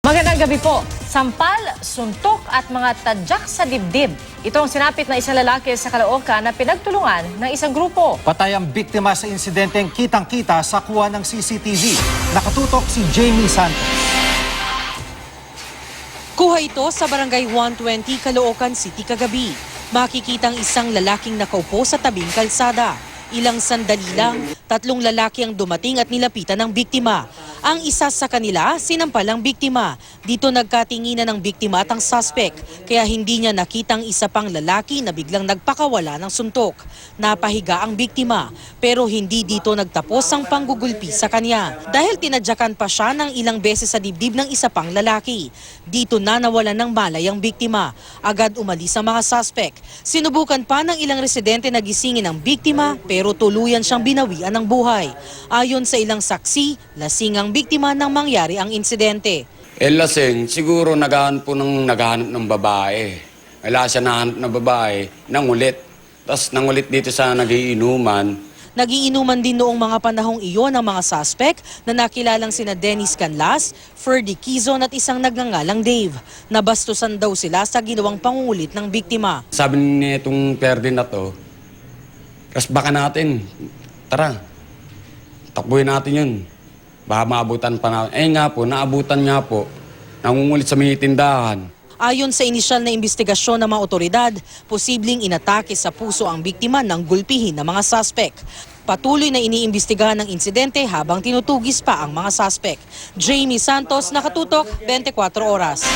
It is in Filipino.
Magandang gabi po. Sampal, suntok at mga tadyak sa dibdib. Ito ang sinapit na isang lalaki sa Caloocan na pinagtulungan ng isang grupo. Patay ang biktima sa insidenteng kitang-kita sa kuha ng CCTV. Nakatutok si Jamie Santos. Kuha ito sa Barangay 120, Caloocan City kagabi. Makikitang isang lalaking nakaupo sa tabing kalsada. Ilang sandali lang, tatlong lalaki ang dumating at nilapitan ng biktima. Ang isa sa kanila, sinampal ang biktima. Dito nagkatinginan ng biktima at ang suspect, kaya hindi niya nakitang isa pang lalaki na biglang nagpakawala ng suntok. Napahiga ang biktima, pero hindi dito nagtapos ang panggugulpi sa kanya. Dahil tinadyakan pa siya ng ilang beses sa dibdib ng isa pang lalaki. Dito na nawalan ng malay ang biktima. Agad umalis ang mga suspect. Sinubukan pa ng ilang residente na gisingin ang biktima, pero tuluyan siyang binawian ng buhay. Ayon sa ilang saksi, lasing ang biktima nang mangyari ang insidente. Lasing, siguro naghahanap ng babae. Wala siya nahanap na babae, nangulit. Tapos nangulit dito sa nagiinuman. Nagiinuman din noong mga panahong iyon ang mga suspect na nakilalang sina Dennis Canlas, Ferdy Quizon at isang nagngangalang Dave. Nabastusan daw sila sa ginawang pangungulit ng biktima. Sabi ni itong Ferdy na to, "Kas baka natin, tara, takbuhin natin yun. Baka maabutan pa natin." Eh nga po, naabutan nga po, nangungulit sa may tindahan. Ayon sa inisyal na investigasyon ng mga otoridad, posibleng inatake sa puso ang biktima ng gulpihin ng mga suspect. Patuloy na iniimbestigahan ng insidente habang tinutugis pa ang mga suspect. Jamie Santos, Nakatutok, 24 Oras.